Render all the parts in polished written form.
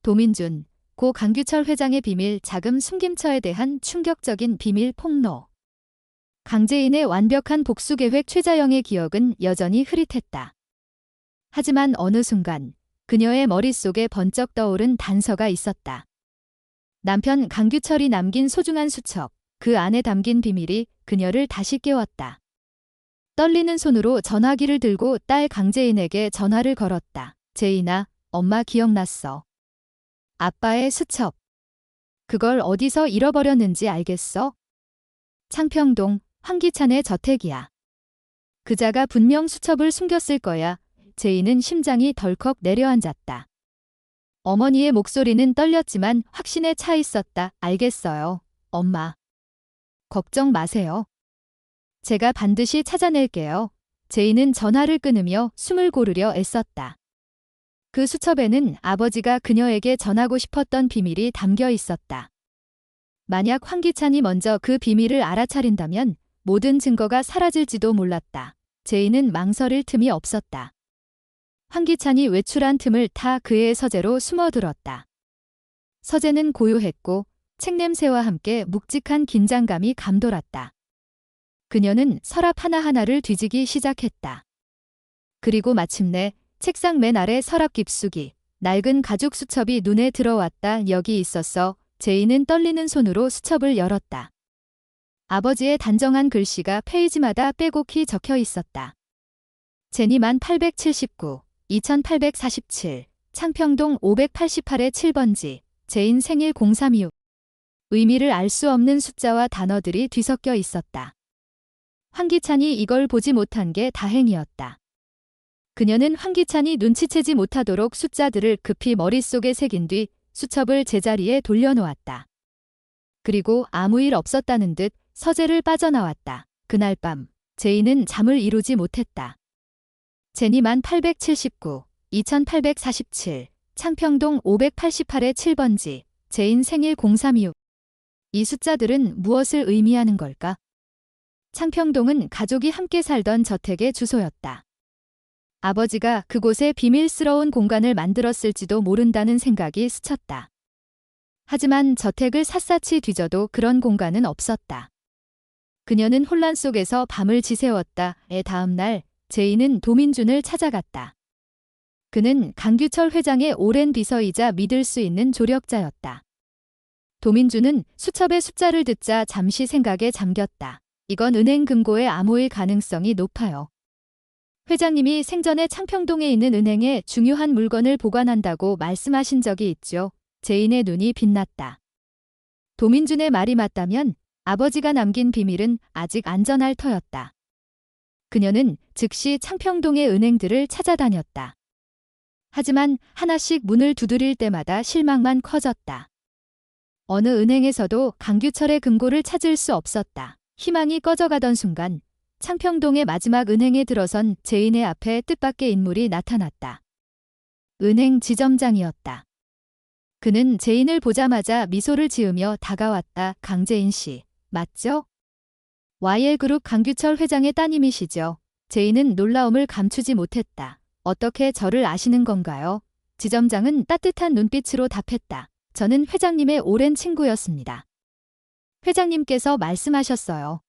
도민준, 고 강규철 회장의 비밀 자금 숨김처에 대한 충격적인 비밀 폭로. 강제인의 완벽한 복수 계획 최자영의 기억은 여전히 흐릿했다. 하지만 어느 순간 그녀의 머릿속에 번쩍 떠오른 단서가 있었다. 남편 강규철이 남긴 소중한 수첩, 그 안에 담긴 비밀이 그녀를 다시 깨웠다. 떨리는 손으로 전화기를 들고 딸 강제인에게 전화를 걸었다. 제인아, 엄마 기억났어. 아빠의 수첩. 그걸 어디서 잃어버렸는지 알겠어? 창평동 황기찬의 저택이야. 그자가 분명 수첩을 숨겼을 거야. 제인은 심장이 덜컥 내려앉았다. 어머니의 목소리는 떨렸지만 확신에 차 있었다. 알겠어요, 엄마. 걱정 마세요. 제가 반드시 찾아낼게요. 제인은 전화를 끊으며 숨을 고르려 애썼다. 그 수첩에는 아버지가 그녀에게 전하고 싶었던 비밀이 담겨 있었다. 만약 황기찬이 먼저 그 비밀을 알아차린다면 모든 증거가 사라질지도 몰랐다. 제인은 망설일 틈이 없었다. 황기찬이 외출한 틈을 타 그의 서재로 숨어들었다. 서재는 고요했고 책 냄새와 함께 묵직한 긴장감이 감돌았다. 그녀는 서랍 하나하나를 뒤지기 시작했다. 그리고 마침내 책상 맨 아래 서랍 깊숙이 낡은 가죽 수첩이 눈에 들어왔다. 여기 있었어. 제인은 떨리는 손으로 수첩을 열었다. 아버지의 단정한 글씨가 페이지마다 빼곡히 적혀 있었다. 제니만 879, 2847, 창평동 588의 7번지, 제인 생일 0326. 의미를 알 수 없는 숫자와 단어들이 뒤섞여 있었다. 황기찬이 이걸 보지 못한 게 다행이었다. 그녀는 황기찬이 눈치채지 못하도록 숫자들을 급히 머릿속에 새긴 뒤 수첩을 제자리에 돌려놓았다. 그리고 아무 일 없었다는 듯 서재를 빠져나왔다. 그날 밤 제인은 잠을 이루지 못했다. 제니만 879, 2847, 창평동 588의 7번지, 제인 생일 0326. 이 숫자들은 무엇을 의미하는 걸까? 창평동은 가족이 함께 살던 저택의 주소였다. 아버지가 그곳에 비밀스러운 공간을 만들었을지도 모른다는 생각이 스쳤다. 하지만 저택을 샅샅이 뒤져도 그런 공간은 없었다. 그녀는 혼란 속에서 밤을 지새웠다. 다음 날 제인은 도민준을 찾아갔다. 그는 강규철 회장의 오랜 비서이자 믿을 수 있는 조력자였다. 도민준은 수첩의 숫자를 듣자 잠시 생각에 잠겼다. 이건 은행 금고의 암호일 가능성이 높아요. 회장님이 생전에 창평동에 있는 은행에 중요한 물건을 보관한다고 말씀하신 적이 있죠. 제인의 눈이 빛났다. 도민준의 말이 맞다면 아버지가 남긴 비밀은 아직 안전할 터였다. 그녀는 즉시 창평동의 은행들을 찾아다녔다. 하지만 하나씩 문을 두드릴 때마다 실망만 커졌다. 어느 은행에서도 강규철의 금고를 찾을 수 없었다. 희망이 꺼져가던 순간 창평동의 마지막 은행에 들어선 제인의 앞에 뜻밖의 인물이 나타났다. 은행 지점장이었다. 그는 제인을 보자마자 미소를 지으며 다가왔다. 강제인 씨, 맞죠? YL그룹 강규철 회장의 따님이시죠? 제인은 놀라움을 감추지 못했다. 어떻게 저를 아시는 건가요? 지점장은 따뜻한 눈빛으로 답했다. 저는 회장님의 오랜 친구였습니다. 회장님께서 말씀하셨어요.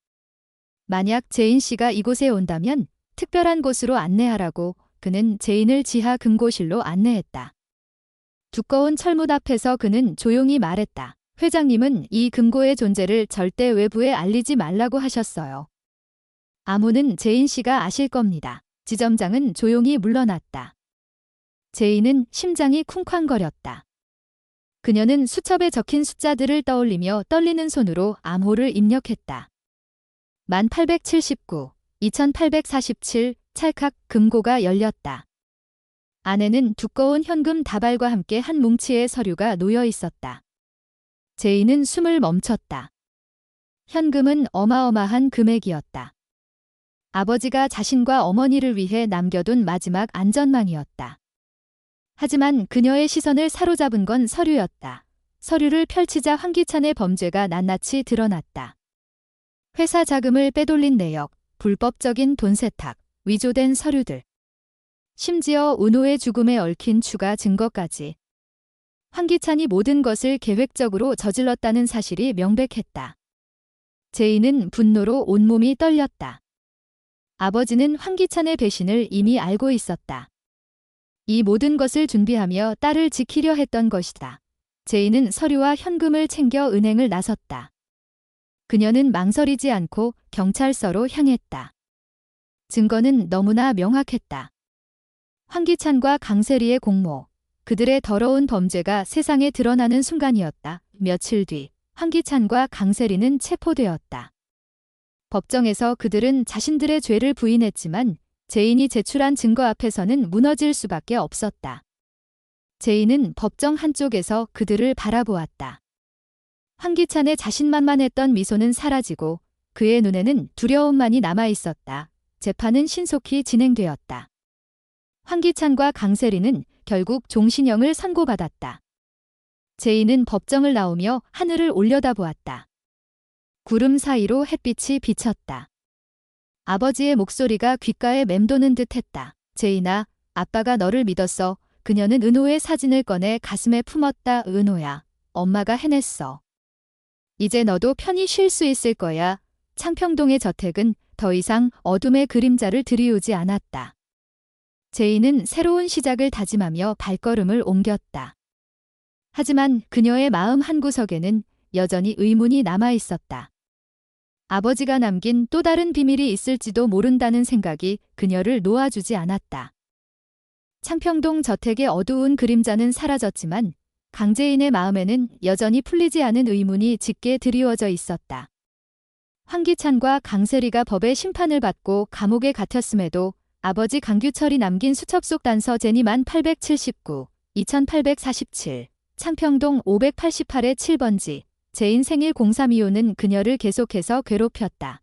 만약 제인 씨가 이곳에 온다면 특별한 곳으로 안내하라고. 그는 제인을 지하 금고실로 안내했다. 두꺼운 철문 앞에서 그는 조용히 말했다. 회장님은 이 금고의 존재를 절대 외부에 알리지 말라고 하셨어요. 아무는 제인 씨가 아실 겁니다. 지점장은 조용히 물러났다. 제인은 심장이 쿵쾅거렸다. 그녀는 수첩에 적힌 숫자들을 떠올리며 떨리는 손으로 암호를 입력했다. 1879, 2847, 찰칵 금고가 열렸다. 안에는 두꺼운 현금 다발과 함께 한 뭉치의 서류가 놓여 있었다. 제인은 숨을 멈췄다. 현금은 어마어마한 금액이었다. 아버지가 자신과 어머니를 위해 남겨둔 마지막 안전망이었다. 하지만 그녀의 시선을 사로잡은 건 서류였다. 서류를 펼치자 황기찬의 범죄가 낱낱이 드러났다. 회사 자금을 빼돌린 내역, 불법적인 돈 세탁, 위조된 서류들. 심지어 은호의 죽음에 얽힌 추가 증거까지. 황기찬이 모든 것을 계획적으로 저질렀다는 사실이 명백했다. 제인은 분노로 온몸이 떨렸다. 아버지는 황기찬의 배신을 이미 알고 있었다. 이 모든 것을 준비하며 딸을 지키려 했던 것이다. 제인은 서류와 현금을 챙겨 은행을 나섰다. 그녀는 망설이지 않고 경찰서로 향했다. 증거는 너무나 명확했다. 황기찬과 강세리의 공모, 그들의 더러운 범죄가 세상에 드러나는 순간이었다. 며칠 뒤 황기찬과 강세리는 체포되었다. 법정에서 그들은 자신들의 죄를 부인했지만 제인이 제출한 증거 앞에서는 무너질 수밖에 없었다. 제인은 법정 한쪽에서 그들을 바라보았다. 황기찬의 자신만만했던 미소는 사라지고 그의 눈에는 두려움만이 남아있었다. 재판은 신속히 진행되었다. 황기찬과 강세리는 결국 종신형을 선고받았다. 제인은 법정을 나오며 하늘을 올려다보았다. 구름 사이로 햇빛이 비쳤다. 아버지의 목소리가 귓가에 맴도는 듯했다. 제인아, 아빠가 너를 믿었어. 그녀는 은호의 사진을 꺼내 가슴에 품었다. 은호야, 엄마가 해냈어. 이제 너도 편히 쉴 수 있을 거야. 창평동의 저택은 더 이상 어둠의 그림자를 들이우지 않았다. 제인은 새로운 시작을 다짐하며 발걸음을 옮겼다. 하지만 그녀의 마음 한구석에는 여전히 의문이 남아있었다. 아버지가 남긴 또 다른 비밀이 있을지도 모른다는 생각이 그녀를 놓아주지 않았다. 창평동 저택의 어두운 그림자는 사라졌지만 강제인의 마음에는 여전히 풀리지 않은 의문이 짙게 드리워져 있었다. 황기찬과 강세리가 법의 심판을 받고 감옥에 갇혔음에도 아버지 강규철이 남긴 수첩속 단서 제니만 879, 2847, 창평동 588의 7번지, 제인 생일 0325는 그녀를 계속해서 괴롭혔다.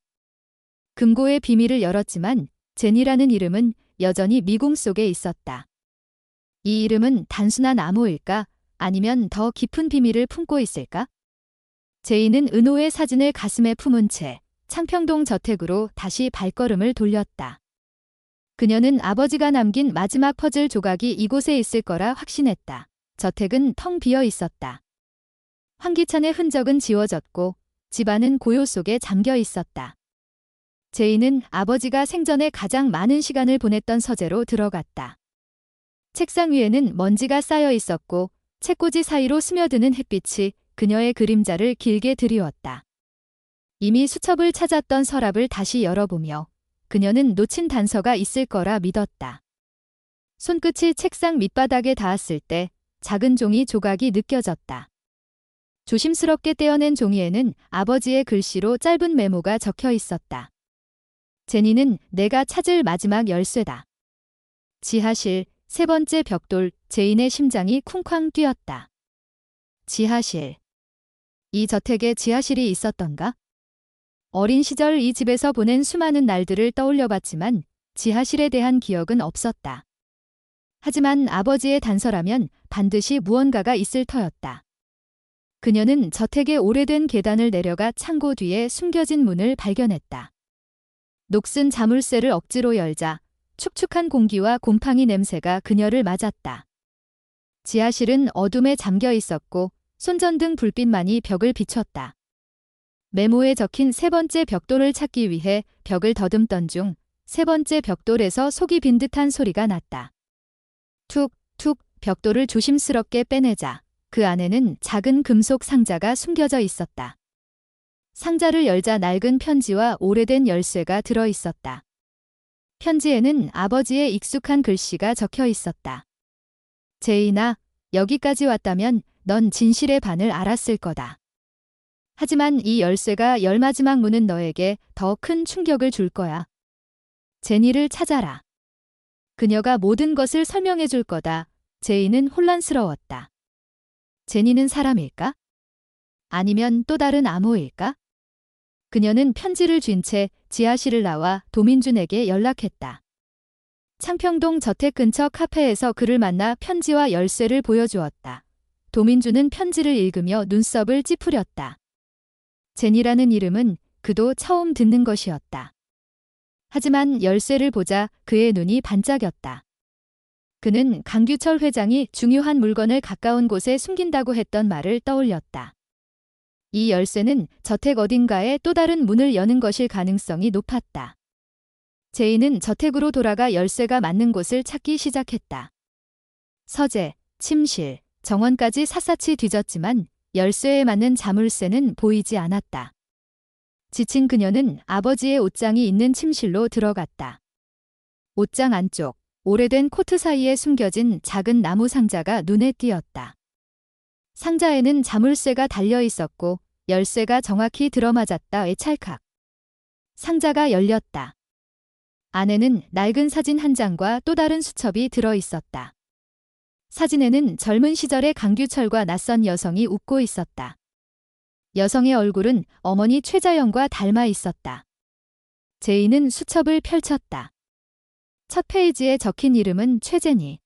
금고의 비밀을 열었지만 제니라는 이름은 여전히 미궁 속에 있었다. 이 이름은 단순한 암호일까? 아니면 더 깊은 비밀을 품고 있을까? 제인은 은호의 사진을 가슴에 품은 채 창평동 저택으로 다시 발걸음을 돌렸다. 그녀는 아버지가 남긴 마지막 퍼즐 조각이 이곳에 있을 거라 확신했다. 저택은 텅 비어 있었다. 황기찬의 흔적은 지워졌고 집안은 고요 속에 잠겨 있었다. 제인은 아버지가 생전에 가장 많은 시간을 보냈던 서재로 들어갔다. 책상 위에는 먼지가 쌓여 있었고 책꽂이 사이로 스며드는 햇빛이 그녀의 그림자를 길게 드리웠다. 이미 수첩을 찾았던 서랍을 다시 열어보며 그녀는 놓친 단서가 있을 거라 믿었다. 손끝이 책상 밑바닥에 닿았을 때 작은 종이 조각이 느껴졌다. 조심스럽게 떼어낸 종이에는 아버지의 글씨로 짧은 메모가 적혀 있었다. 제니는 내가 찾을 마지막 열쇠다. 지하실, 세 번째 벽돌. 제인의 심장이 쿵쾅 뛰었다. 지하실. 이 저택에 지하실이 있었던가? 어린 시절 이 집에서 보낸 수많은 날들을 떠올려봤지만 지하실에 대한 기억은 없었다. 하지만 아버지의 단서라면 반드시 무언가가 있을 터였다. 그녀는 저택의 오래된 계단을 내려가 창고 뒤에 숨겨진 문을 발견했다. 녹슨 자물쇠를 억지로 열자 축축한 공기와 곰팡이 냄새가 그녀를 맞았다. 지하실은 어둠에 잠겨 있었고 손전등 불빛만이 벽을 비췄다. 메모에 적힌 세 번째 벽돌을 찾기 위해 벽을 더듬던 중 세 번째 벽돌에서 속이 빈 듯한 소리가 났다. 툭, 툭. 벽돌을 조심스럽게 빼내자 그 안에는 작은 금속 상자가 숨겨져 있었다. 상자를 열자 낡은 편지와 오래된 열쇠가 들어 있었다. 편지에는 아버지의 익숙한 글씨가 적혀 있었다. 제인아, 여기까지 왔다면 넌 진실의 반을 알았을 거다. 하지만 이 열쇠가 열 마지막 문은 너에게 더 큰 충격을 줄 거야. 제니를 찾아라. 그녀가 모든 것을 설명해 줄 거다. 제인은 혼란스러웠다. 제니는 사람일까? 아니면 또 다른 암호일까? 그녀는 편지를 쥔 채 지하실을 나와 도민준에게 연락했다. 창평동 저택 근처 카페에서 그를 만나 편지와 열쇠를 보여주었다. 도민준은 편지를 읽으며 눈썹을 찌푸렸다. 제니라는 이름은 그도 처음 듣는 것이었다. 하지만 열쇠를 보자 그의 눈이 반짝였다. 그는 강규철 회장이 중요한 물건을 가까운 곳에 숨긴다고 했던 말을 떠올렸다. 이 열쇠는 저택 어딘가에 또 다른 문을 여는 것일 가능성이 높았다. 제인은 저택으로 돌아가 열쇠가 맞는 곳을 찾기 시작했다. 서재, 침실, 정원까지 샅샅이 뒤졌지만 열쇠에 맞는 자물쇠는 보이지 않았다. 지친 그녀는 아버지의 옷장이 있는 침실로 들어갔다. 옷장 안쪽, 오래된 코트 사이에 숨겨진 작은 나무 상자가 눈에 띄었다. 상자에는 자물쇠가 달려 있었고 열쇠가 정확히 들어맞았다에 찰칵. 상자가 열렸다. 안에는 낡은 사진 한 장과 또 다른 수첩이 들어 있었다. 사진에는 젊은 시절의 강규철과 낯선 여성이 웃고 있었다. 여성의 얼굴은 어머니 최자영과 닮아 있었다. 제인은 수첩을 펼쳤다. 첫 페이지에 적힌 이름은 최제니.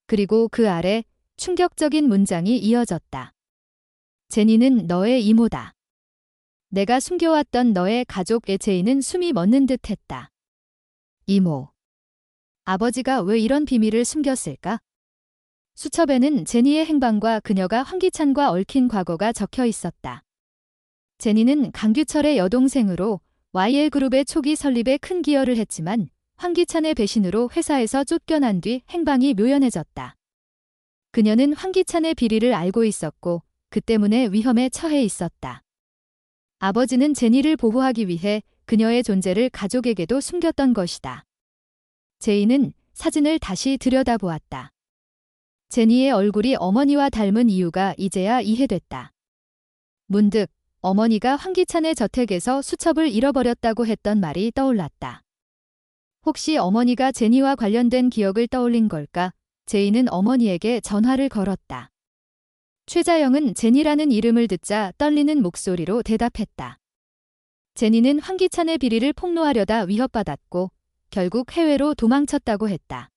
그리고 그 아래 충격적인 문장이 이어졌다. 제니는 너의 이모다. 내가 숨겨왔던 너의 가족의 제인은 숨이 멎는 듯 했다. 이모. 아버지가 왜 이런 비밀을 숨겼을까? 수첩에는 제니의 행방과 그녀가 황기찬과 얽힌 과거가 적혀 있었다. 제니는 강규철의 여동생으로 YL그룹의 초기 설립에 큰 기여를 했지만 황기찬의 배신으로 회사에서 쫓겨난 뒤 행방이 묘연해졌다. 그녀는 황기찬의 비리를 알고 있었고 그 때문에 위험에 처해 있었다. 아버지는 제니를 보호하기 위해 그녀의 존재를 가족에게도 숨겼던 것이다. 제인은 사진을 다시 들여다보았다. 제니의 얼굴이 어머니와 닮은 이유가 이제야 이해됐다. 문득 어머니가 황기찬의 저택에서 수첩을 잃어버렸다고 했던 말이 떠올랐다. 혹시 어머니가 제니와 관련된 기억을 떠올린 걸까? 제인은 어머니에게 전화를 걸었다. 최자영은 제니라는 이름을 듣자 떨리는 목소리로 대답했다. 제니는 황기찬의 비리를 폭로하려다 위협받았고 결국 해외로 도망쳤다고 했다.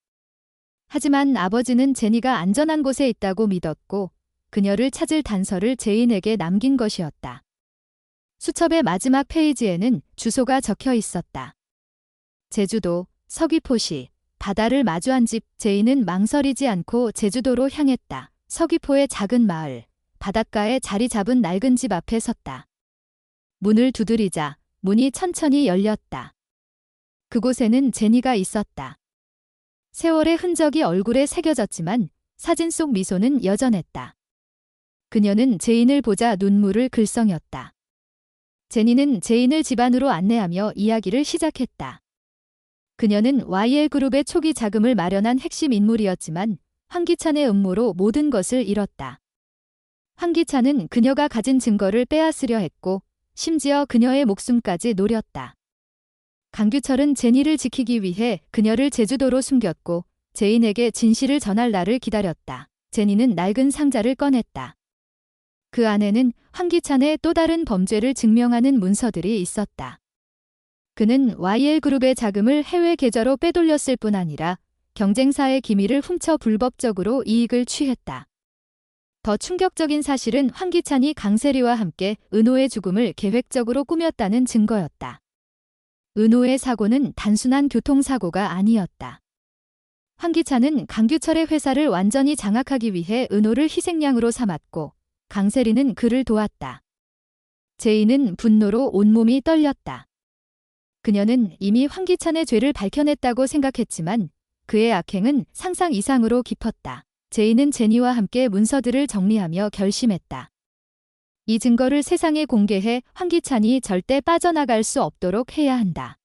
하지만 아버지는 제니가 안전한 곳에 있다고 믿었고 그녀를 찾을 단서를 제인에게 남긴 것이었다. 수첩의 마지막 페이지에는 주소가 적혀 있었다. 제주도 서귀포시 바다를 마주한 집. 제인은 망설이지 않고 제주도로 향했다. 서귀포의 작은 마을, 바닷가에 자리 잡은 낡은 집 앞에 섰다. 문을 두드리자 문이 천천히 열렸다. 그곳에는 제니가 있었다. 세월의 흔적이 얼굴에 새겨졌지만 사진 속 미소는 여전했다. 그녀는 제인을 보자 눈물을 글썽였다. 제니는 제인을 집 안으로 안내하며 이야기를 시작했다. 그녀는 YL그룹의 초기 자금을 마련한 핵심 인물이었지만 황기찬의 음모로 모든 것을 잃었다. 황기찬은 그녀가 가진 증거를 빼앗으려 했고 심지어 그녀의 목숨까지 노렸다. 강규철은 제니를 지키기 위해 그녀를 제주도로 숨겼고 제인에게 진실을 전할 날을 기다렸다. 제니는 낡은 상자를 꺼냈다. 그 안에는 황기찬의 또 다른 범죄를 증명하는 문서들이 있었다. 그는 YL그룹의 자금을 해외 계좌로 빼돌렸을 뿐 아니라 경쟁사의 기밀을 훔쳐 불법적으로 이익을 취했다. 더 충격적인 사실은 황기찬이 강세리와 함께 은호의 죽음을 계획적으로 꾸몄다는 증거였다. 은호의 사고는 단순한 교통사고가 아니었다. 황기찬은 강규철의 회사를 완전히 장악하기 위해 은호를 희생양으로 삼았고 강세리는 그를 도왔다. 제인은 분노로 온몸이 떨렸다. 그녀는 이미 황기찬의 죄를 밝혀냈다고 생각했지만 그의 악행은 상상 이상으로 깊었다. 제인은 제니와 함께 문서들을 정리하며 결심했다. 이 증거를 세상에 공개해 황기찬이 절대 빠져나갈 수 없도록 해야 한다.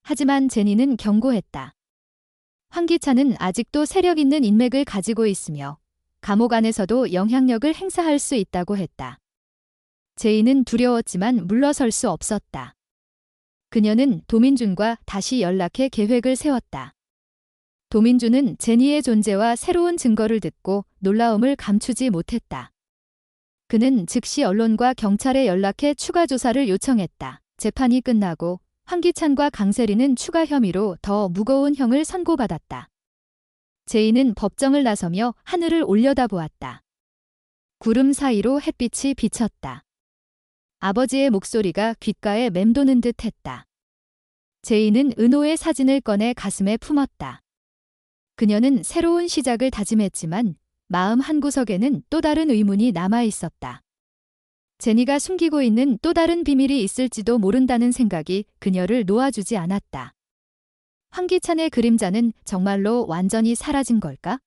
하지만 제니는 경고했다. 황기찬은 아직도 세력 있는 인맥을 가지고 있으며 감옥 안에서도 영향력을 행사할 수 있다고 했다. 제인은 두려웠지만 물러설 수 없었다. 그녀는 도민준과 다시 연락해 계획을 세웠다. 도민준은 제니의 존재와 새로운 증거를 듣고 놀라움을 감추지 못했다. 그는 즉시 언론과 경찰에 연락해 추가 조사를 요청했다. 재판이 끝나고 황기찬과 강세리는 추가 혐의로 더 무거운 형을 선고받았다. 제인은 법정을 나서며 하늘을 올려다보았다. 구름 사이로 햇빛이 비쳤다. 아버지의 목소리가 귓가에 맴도는 듯 했다. 제인은 은호의 사진을 꺼내 가슴에 품었다. 그녀는 새로운 시작을 다짐했지만 마음 한구석에는 또 다른 의문이 남아 있었다. 제니가 숨기고 있는 또 다른 비밀이 있을지도 모른다는 생각이 그녀를 놓아주지 않았다. 황기찬의 그림자는 정말로 완전히 사라진 걸까?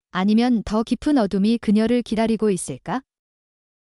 아니면 더 깊은 어둠이 그녀를 기다리고 있을까?